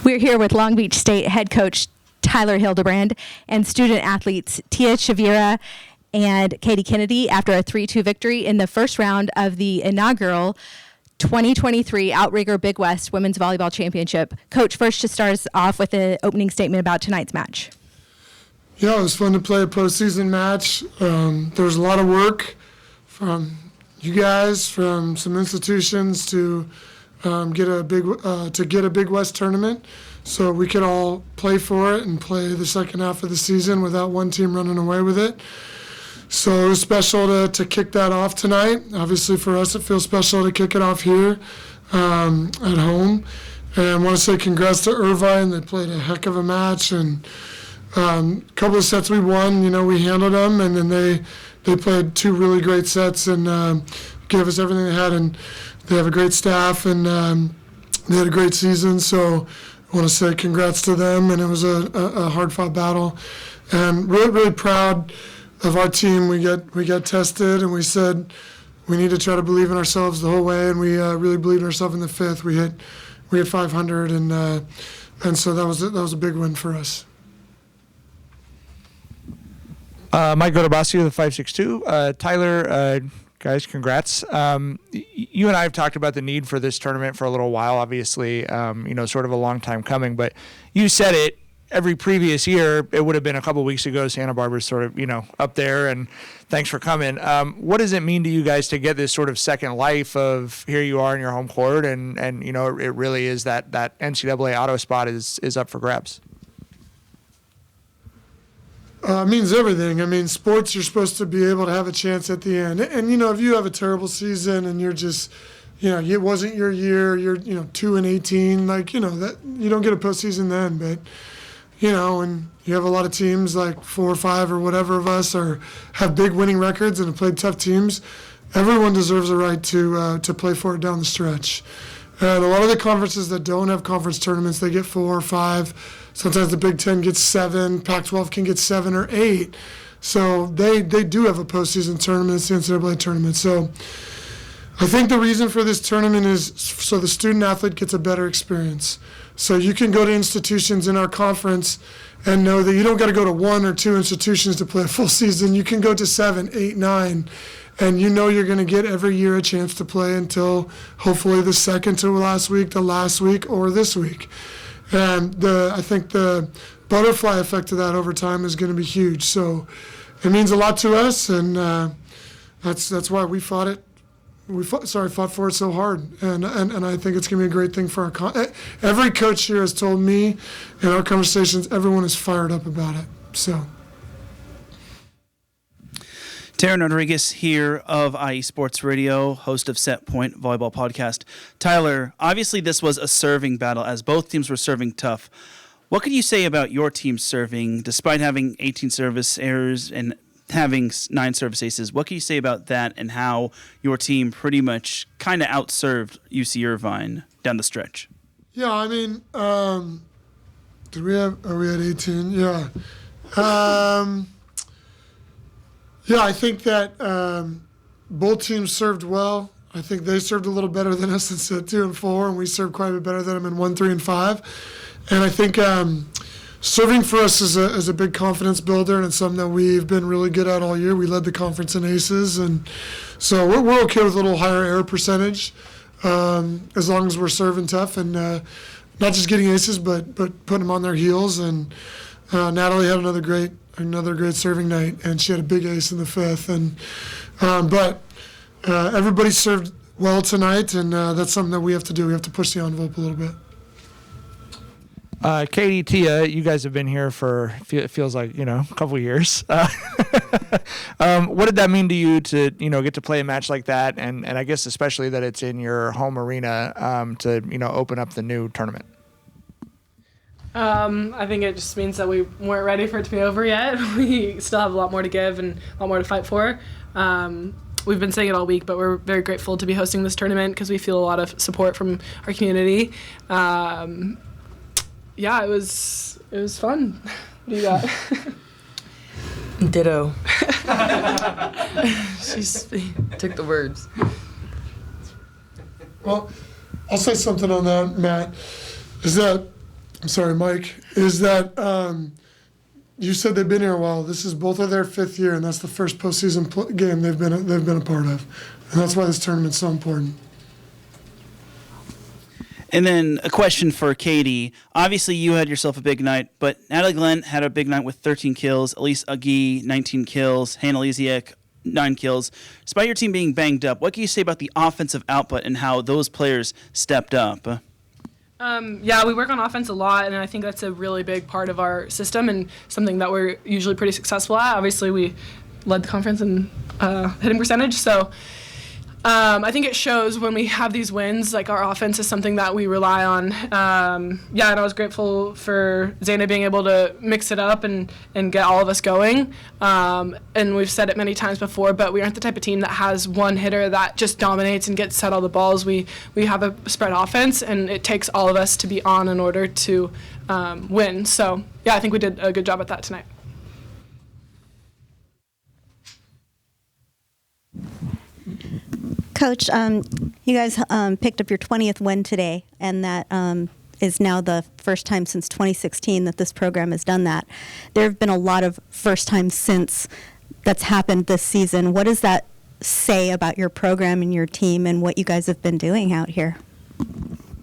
We're here with Long Beach State head coach Tyler Hildebrand and student athletes Tia Chavira and Katie Kennedy after a 3-2 victory in the first round of the inaugural 2023 Outrigger Big West Women's Volleyball Championship. Coach, first to start us off with an opening statement about tonight's match. Yeah, it was fun to play a postseason match. There was a lot of work from you guys, from some institutions to get a Big West tournament, so we could all play for it and play the second half of the season without one team running away with it. So it was special to kick that off tonight. Obviously for us it feels special to kick it off here at home. And I want to say congrats to Irvine. They played a heck of a match, and a couple of sets we won, we handled them, and then they played two really great sets and gave us everything they had, and they have a great staff, and they had a great season, so I want to say congrats to them, and it was a hard-fought battle. And really, really proud of our team. We got tested, and we said we need to try to believe in ourselves the whole way, and we really believed in ourselves in the fifth. We hit 500, and so that was a big win for us. Mike Godobasio, the 562. Tyler, guys, congrats. You and I have talked about the need for this tournament for a little while, obviously, sort of a long time coming, but you said it every previous year. It would have been a couple weeks ago. Santa Barbara's sort of, up there, and thanks for coming. What does it mean to you guys to get this sort of second life of here you are in your home court, and it really is that NCAA auto spot is up for grabs? It means everything. I mean, sports, you're supposed to be able to have a chance at the end. And, if you have a terrible season and you're just, it wasn't your year, you're, 2-18, that you don't get a postseason then. But, and you have a lot of teams like 4 or 5 or whatever of us have big winning records and have played tough teams, everyone deserves a right to play for it down the stretch. And a lot of the conferences that don't have conference tournaments, they get 4 or 5. Sometimes the Big Ten gets 7. Pac-12 can get 7 or 8. So they do have a postseason tournament. It's the NCAA tournament. So I think the reason for this tournament is so the student athlete gets a better experience. So you can go to institutions in our conference and know that you don't got to go to 1 or 2 institutions to play a full season. You can go to 7, 8, 9. And you're going to get every year a chance to play until hopefully the second to last week, or this week. And I think the butterfly effect of that over time is going to be huge. So it means a lot to us, and that's why we fought it. Fought for it so hard, and I think it's going to be a great thing for our every coach here has told me in our conversations, everyone is fired up about it. So. Taryn Rodriguez here of IE Sports Radio, host of Set Point Volleyball Podcast. Tyler, obviously this was a serving battle as both teams were serving tough. What could you say about your team serving, despite having 18 service errors and having 9 service aces? What can you say about that and how your team pretty much kind of outserved UC Irvine down the stretch? Yeah, I mean, we had 18? Yeah. Yeah, I think that both teams served well. I think they served a little better than us in set 2 and 4, and we served quite a bit better than them in 1, 3, and 5. And I think serving for us is a big confidence builder, and it's something that we've been really good at all year. We led the conference in aces, and so we're okay with a little higher error percentage as long as we're serving tough and not just getting aces, but putting them on their heels. And Natalie had another great serving night, and she had a big ace in the 5th. And but everybody served well tonight, and that's something that we have to do. We have to push the envelope a little bit. Katie, Tia, you guys have been here for it feels like a couple of years. What did that mean to you to get to play a match like that, and I guess especially that it's in your home arena to open up the new tournament? I think it just means that we weren't ready for it to be over yet. We still have a lot more to give and a lot more to fight for. We've been saying it all week, but we're very grateful to be hosting this tournament because we feel a lot of support from our community. Yeah, it was fun. What do you got? Ditto. She took the words. Well, I'll say something on that, Matt. is that, I'm sorry, Mike, is that you said they've been here a while. This is both of their 5th year, and that's the first postseason game they've been a part of. And that's why this tournament's so important. And then a question for Katie. Obviously, you had yourself a big night, but Natalie Glenn had a big night with 13 kills, Elise Agee, 19 kills, Hannah Lisiak, 9 kills. Despite your team being banged up, what can you say about the offensive output and how those players stepped up? Yeah, we work on offense a lot, and I think that's a really big part of our system and something that we're usually pretty successful at. Obviously, we led the conference in hitting percentage, so I think it shows when we have these wins. Like, our offense is something that we rely on. Yeah, and I was grateful for Zayna being able to mix it up and get all of us going. And we've said it many times before, but we aren't the type of team that has one hitter that just dominates and gets set all the balls. We have a spread offense, and it takes all of us to be on in order to win. So, yeah, I think we did a good job at that tonight. Coach, you guys picked up your 20th win today, and that is now the first time since 2016 that this program has done that. There have been a lot of first times since that's happened this season. What does that say about your program and your team and what you guys have been doing out here?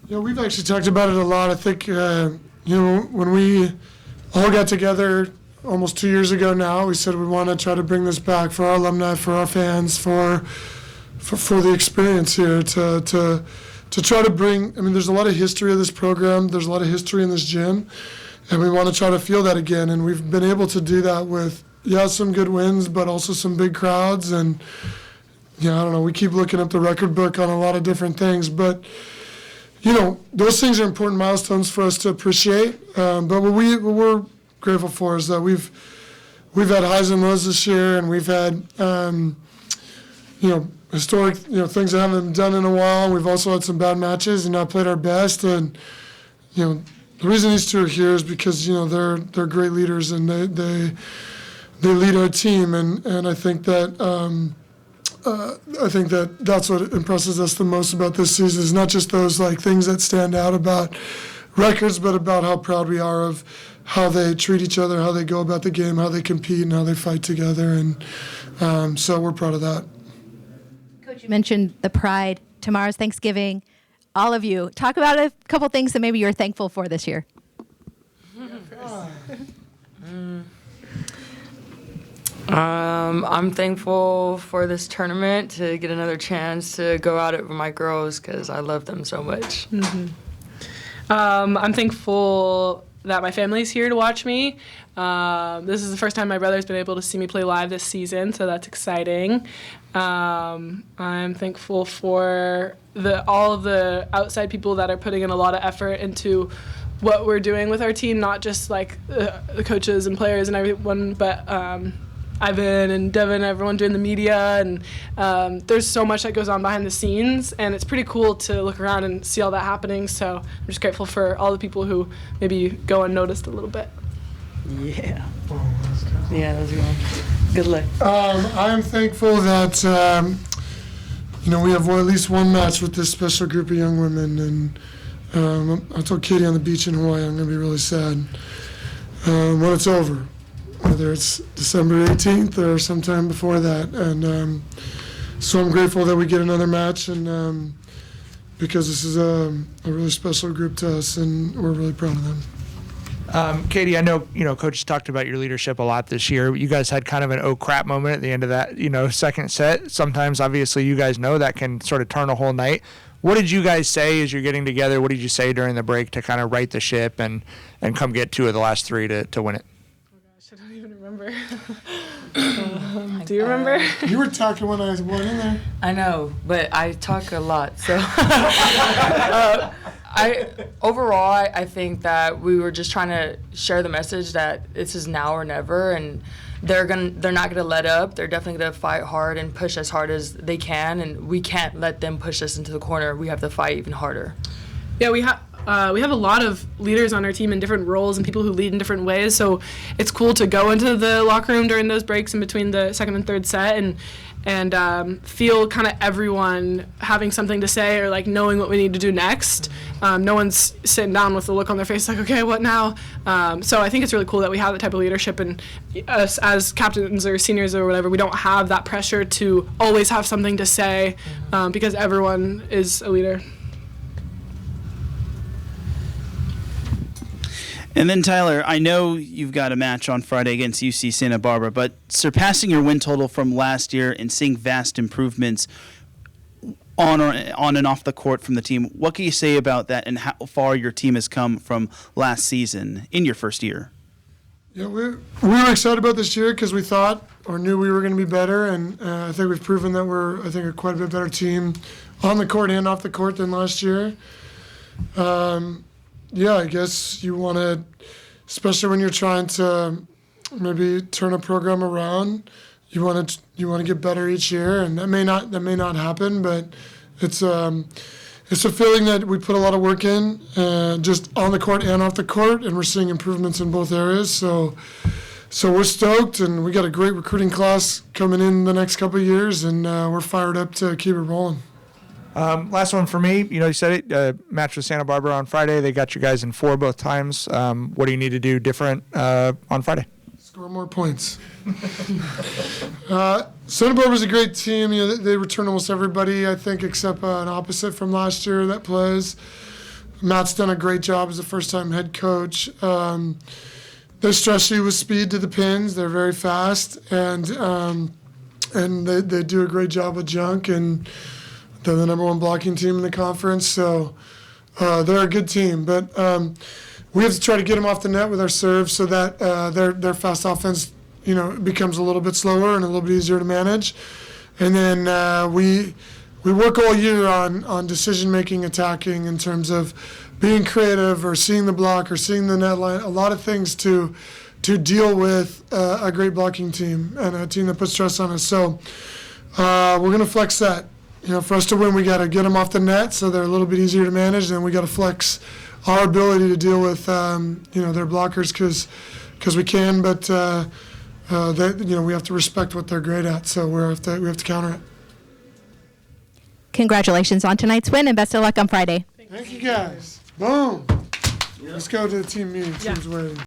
Yeah, we've actually talked about it a lot. I think, when we all got together almost 2 years ago now, we said we want to try to bring this back for our alumni, for our fans, for the experience here, to try to bring, I mean, there's a lot of history of this program, there's a lot of history in this gym, and we want to try to feel that again, and we've been able to do that with, some good wins, but also some big crowds, and, I don't know, we keep looking up the record book on a lot of different things, but, those things are important milestones for us to appreciate, but what we're grateful for is that we've had highs and lows this year, and we've had, historic, things that haven't been done in a while. We've also had some bad matches and not played our best. And, the reason these two are here is because, they're great leaders and they lead our team. And I think that that's what impresses us the most about this season is not just those things that stand out about records, but about how proud we are of how they treat each other, how they go about the game, how they compete, and how they fight together. And so we're proud of that. Coach, you mentioned the pride. Tomorrow's Thanksgiving. All of you, talk about a couple things that maybe you're thankful for this year. I'm thankful for this tournament to get another chance to go out with my girls because I love them so much. Mm-hmm. I'm thankful that my family's here to watch me. This is the first time my brother's been able to see me play live this season, so that's exciting. I'm thankful for all of the outside people that are putting in a lot of effort into what we're doing with our team, not just the coaches and players and everyone, but Ivan and Devin, everyone doing the media, and there's so much that goes on behind the scenes, and it's pretty cool to look around and see all that happening, so I'm just grateful for all the people who maybe go unnoticed a little bit. Yeah. Yeah, that was good. Good luck. I'm thankful that, we have at least one match with this special group of young women, and I told Katie on the beach in Hawaii I'm going to be really sad when it's over, whether it's December 18th or sometime before that. And so I'm grateful that we get another match, and because this is a really special group to us, and we're really proud of them. Katie, I know, Coach talked about your leadership a lot this year. You guys had kind of an oh crap moment at the end of that, second set. Sometimes, obviously, you guys know that can sort of turn a whole night. What did you guys say as you're getting together? What did you say during the break to kind of right the ship and come get 2 of the last 3 to win it? Oh gosh, I don't even remember. Do you remember? You were talking when I was born in there. I know, but I talk a lot, so. I think that we were just trying to share the message that this is now or never, and they're not gonna let up. They're definitely gonna fight hard and push as hard as they can, and we can't let them push us into the corner. We have to fight even harder. Yeah, we have a lot of leaders on our team in different roles and people who lead in different ways. So it's cool to go into the locker room during those breaks in between the second and third set and feel kind of everyone having something to say or like knowing what we need to do next. No one's sitting down with a look on their face like, okay, what now? So I think it's really cool that we have that type of leadership, and us as captains or seniors or whatever, we don't have that pressure to always have something to say because everyone is a leader. And then, Tyler, I know you've got a match on Friday against UC Santa Barbara, but surpassing your win total from last year and seeing vast improvements on and off the court from the team, what can you say about that and how far your team has come from last season in your first year? Yeah, we were excited about this year because we thought or knew we were going to be better, and I think we've proven that we're, a quite a bit better team on the court and off the court than last year. Yeah, I guess you want to, especially when you're trying to maybe turn a program around, you want to get better each year, and that may not happen, but it's a feeling that we put a lot of work in, just on the court and off the court, and we're seeing improvements in both areas. So we're stoked, and we got a great recruiting class coming in the next couple of years, and we're fired up to keep it rolling. Last one for me. You said it. Match with Santa Barbara on Friday. They got you guys in 4 both times. What do you need to do different on Friday? Score more points. Santa Barbara's a great team. They return almost everybody, I think, except an opposite from last year that plays. Matt's done a great job as a first-time head coach. They stress you with speed to the pins. They're very fast, and they do a great job with junk, and they're the number 1 blocking team in the conference, so they're a good team. But we have to try to get them off the net with our serve so that their fast offense, becomes a little bit slower and a little bit easier to manage. And then we work all year on decision-making, attacking in terms of being creative or seeing the block or seeing the net line, a lot of things to deal with a great blocking team and a team that puts stress on us. So we're going to flex that. For us to win, we got to get them off the net so they're a little bit easier to manage, and we got to flex our ability to deal with, their blockers because we can, but we have to respect what they're great at, so we have to counter it. Congratulations on tonight's win, and best of luck on Friday. Thank you, guys. Boom. Let's go to the team meeting. Team's waiting.